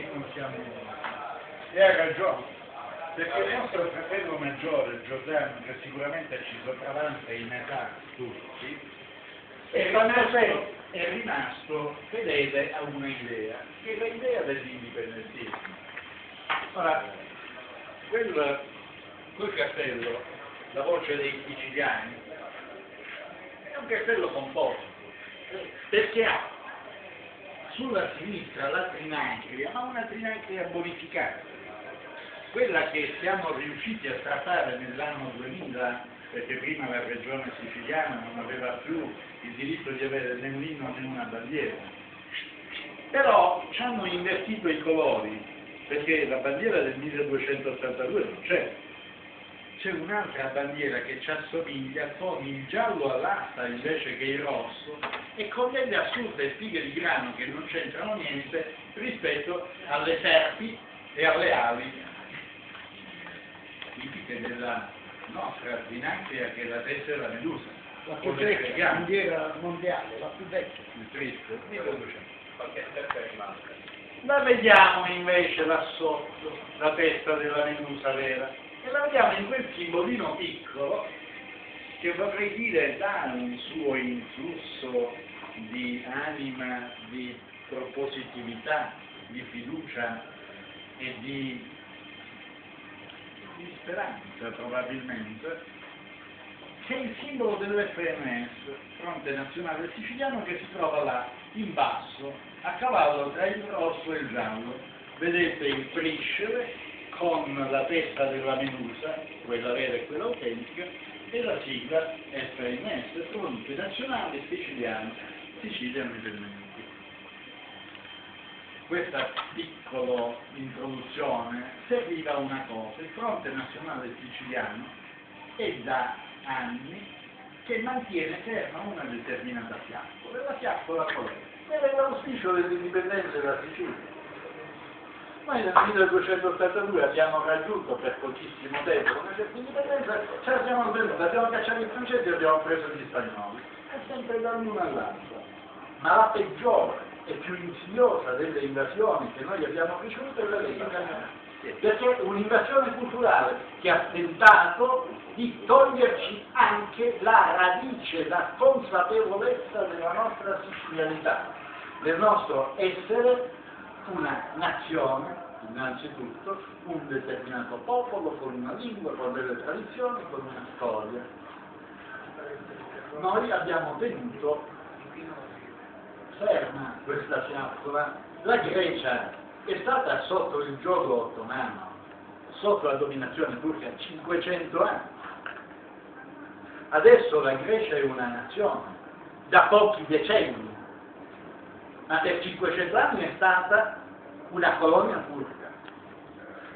che non siamo... E ha ragione, perché il nostro fratello maggiore, Giordano, che sicuramente ci sopravanza in età tutti, è rimasto fedele a una idea, che è l'idea dell'indipendentismo. Ora, quel castello, la voce dei siciliani, è un castello composto, perché ha sulla sinistra la Trinacria, ma una Trinacria bonificata, quella che siamo riusciti a trattare nell'anno 2000, perché prima la regione siciliana non aveva più il diritto di avere né un inno né una bandiera. Però ci hanno invertito i colori, perché la bandiera del 1282 non c'è un'altra bandiera che ci assomiglia con il giallo all'asta invece che il rosso e con delle assurde spighe di grano che non c'entrano niente rispetto alle serpi e alle ali tipiche della nostra dinastia, che è la testa della Medusa. La più vecchia bandiera mondiale, la più vecchia. Il Cristo, 1200. La vediamo invece là sotto, la testa della Medusa vera, e la vediamo in quel simbolino piccolo che vorrei dire dà un suo influsso di anima, di propositività, di fiducia e di speranza probabilmente, che è il simbolo dell'FNS, Fronte Nazionale Siciliano, che si trova là in basso, a cavallo tra il rosso e il giallo. Vedete il priscere con la testa della Medusa, quella vera e quella autentica, e la sigla FNS, Fronte Nazionale Siciliano, Sicilia Indipendente. Questa piccola introduzione serviva a una cosa: il Fronte Nazionale Siciliano è da anni che mantiene ferma una determinata fiaccola, e la fiaccola qual è? Era l'auspicio dell'indipendenza della Sicilia. Noi nel 1282 abbiamo raggiunto per pochissimo tempo una certa indipendenza, ce la siamo svenuta, abbiamo cacciato i francesi e abbiamo preso gli spagnoli, è sempre dall'uno all'altro. Ma la peggiore e più insidiosa delle invasioni che noi abbiamo ricevuto è la degli italiani, perché è un'invasione culturale che ha tentato di toglierci anche la radice, la consapevolezza della nostra sicilianità, del nostro essere una nazione, innanzitutto, un determinato popolo, con una lingua, con delle tradizioni, con una storia. Noi abbiamo tenuto ferma questa fiaccola. La Grecia è stata sotto il giogo ottomano, sotto la dominazione turca, 500 anni. Adesso la Grecia è una nazione, da pochi decenni, ma per 500 anni è stata una colonia turca.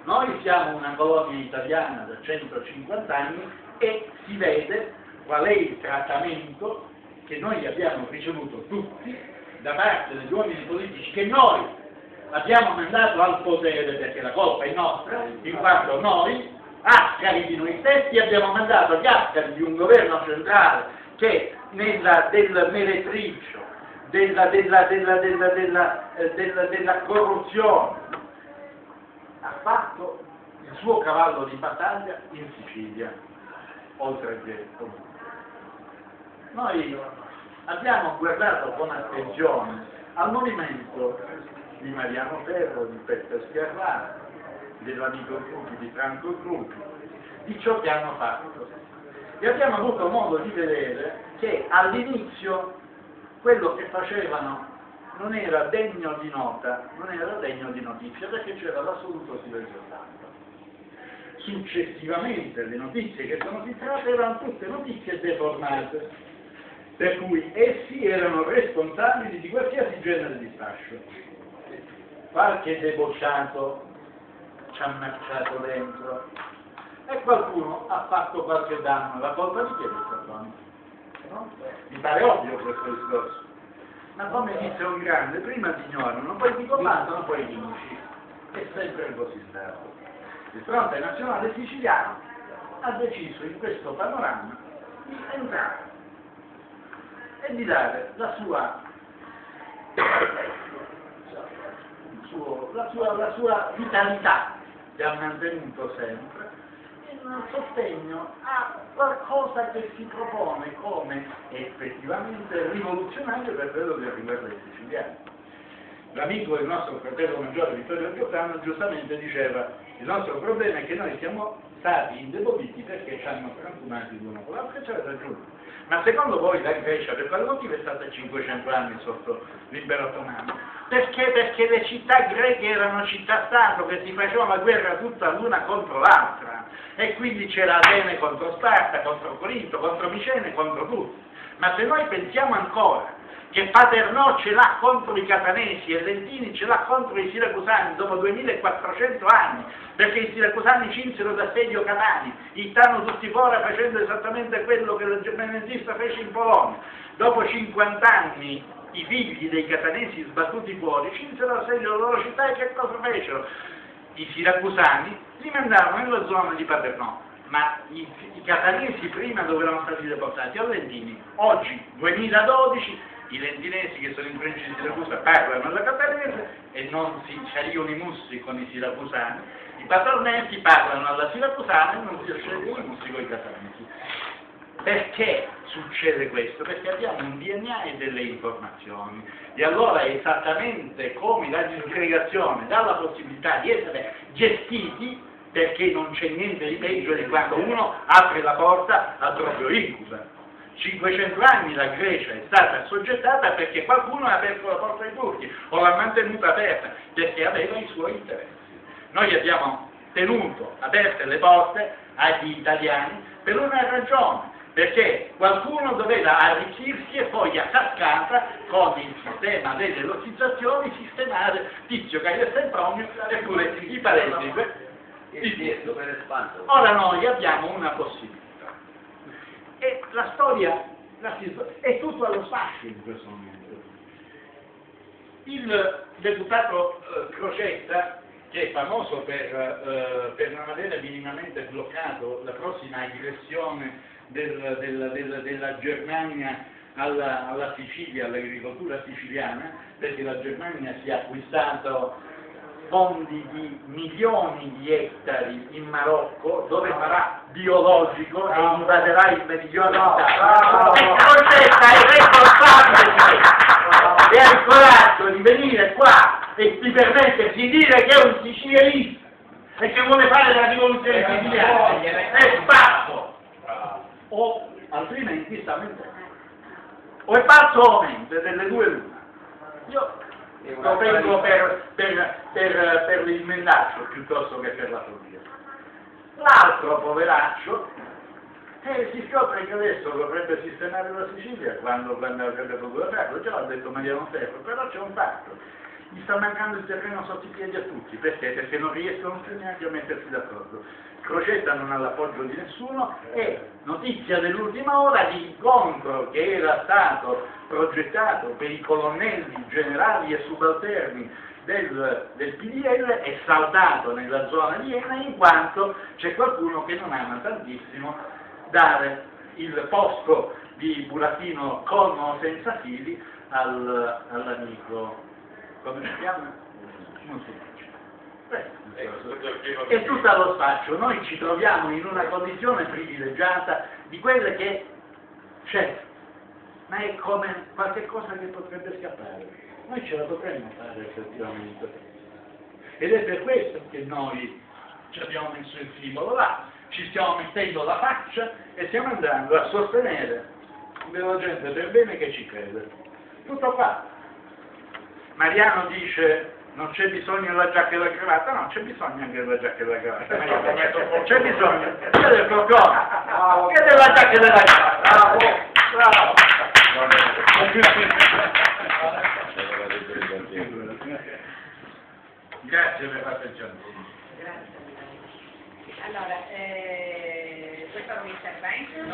Noi siamo una colonia italiana da 150 anni e si vede qual è il trattamento che noi abbiamo ricevuto tutti da parte degli uomini politici che noi abbiamo mandato al potere, perché la colpa è nostra, in quanto noi, ascari di noi stessi, abbiamo mandato gli ascari di un governo centrale che del meretricio, della corruzione, ha fatto il suo cavallo di battaglia in Sicilia, oltre che comunque. Noi abbiamo guardato con attenzione al monumento di Mariano Ferro, di Peppe Sgarrano, dell'amico Gruppi, di Franco Gruppi, di ciò che hanno fatto. E abbiamo avuto modo di vedere che all'inizio quello che facevano non era degno di nota, non era degno di notizia, perché c'era l'assoluto silenzio stampa. Successivamente le notizie che sono filtrate erano tutte notizie deformate, per cui essi erano responsabili di qualsiasi genere di fascio. Qualche debocciato ci ha marciato dentro e qualcuno ha fatto qualche danno. La colpa di chi è questa? No? Mi pare ovvio questo discorso. Ma come dice un grande, prima ti ignorano, poi ti comandano, poi vinci. È sempre così stato. Il Fronte Nazionale Siciliano ha deciso in questo panorama di entrare e di dare la sua, il suo la sua vitalità che ha mantenuto sempre, in sostegno a qualcosa che si propone come effettivamente rivoluzionario per quello che riguarda i siciliani. L'amico del nostro fratello maggiore Vittorio Giordano giustamente diceva: il nostro problema è che noi siamo stati indeboliti perché ci hanno frantumati l'uno con l'altro, e c'avete ragione. Ma secondo voi la Grecia per quale motivo è stata 500 anni sotto l'impero ottomano? Perché le città greche erano città-stato che si facevano la guerra tutta l'una contro l'altra, e quindi c'era Atene contro Sparta, contro Corinto, contro Micene, contro tutti. Ma se noi pensiamo ancora che Paternò ce l'ha contro i catanesi e Lentini ce l'ha contro i siracusani dopo 2400 anni, perché i siracusani cinsero d'assedio Catani, stanno tutti fuori facendo esattamente quello che il germanista fece in Polonia. Dopo 50 anni i figli dei catanesi sbattuti fuori cinsero d'assedio della loro città, e che cosa fecero? I siracusani li mandarono nella zona di Paternò, ma i catanesi prima dove erano stati deportati? A Lentini. Oggi, 2012, i lentinesi che sono in provincia di Siracusa parlano alla catanese e non si scegliono i mussi con i siracusani, i patronesi parlano alla siracusana e non si scegliono i mussi con i catanesi. Perché succede questo? Perché abbiamo un DNA e delle informazioni, e allora è esattamente come la disgregazione dà la possibilità di essere gestiti, perché non c'è niente di peggio di quando uno apre la porta al proprio incubo. 500 anni la Grecia è stata assoggettata perché qualcuno ha aperto la porta ai turchi, o l'ha mantenuta aperta, perché aveva i suoi interessi. Noi abbiamo tenuto aperte le porte agli italiani per una ragione, perché qualcuno doveva arricchirsi e poi a cascata, con il sistema delle lottizzazioni, sistemare Tizio, Caio e Sempronio e pure i parenti di Tizio. Ora noi abbiamo una possibilità. E la storia è tutto allo sfascio in questo momento. Il deputato Crocetta, che è famoso per non avere minimamente bloccato la prossima aggressione della Germania alla Sicilia, all'agricoltura siciliana, perché la Germania si è acquistato fondi di milioni di ettari in Marocco, dove farà biologico e invaderà il meridione d'Italia. E Crocetta è responsabile di questo, e ha il coraggio di venire qua e di permettersi di dire che è un sicilianista e che vuole fare la rivoluzione siciliana. È pazzo! O altrimenti sta mentendo. O è pazzo o mente, delle due l'una. Io lo prendo per il mendaccio piuttosto che per la follia. L'altro poveraccio si scopre che adesso dovrebbe sistemare la Sicilia quando avrebbe potuto farlo. Già l'ha detto Mariano Ferro, però c'è un fatto: gli sta mancando il terreno sotto i piedi a tutti. Perché? Perché non riescono più neanche a mettersi d'accordo. Crocetta non ha l'appoggio di nessuno, e notizia dell'ultima ora di incontro che era stato progettato per i colonnelli, generali e subalterni del PDL è saltato nella zona di Enna, in quanto c'è qualcuno che non ama tantissimo dare il posto di burattino con o senza fili all'amico, come si chiama? Non si dice. È tutto allo spaccio. Noi ci troviamo in una condizione privilegiata di quelle che c'è, ma è come qualche cosa che potrebbe scappare. Noi ce la potremmo fare effettivamente, ed è per questo che noi ci abbiamo messo il simbolo là, ci stiamo mettendo la faccia e stiamo andando a sostenere della gente per bene che ci crede. Tutto qua. Mariano dice: non c'è bisogno della giacca e della cravatta. No, c'è bisogno anche della giacca e della cravatta. C'è bisogno sia del folklore che della giacca e della cravatta. Bravo. Grazie per l'attenzione. Grazie. Allora, questo è un intervento.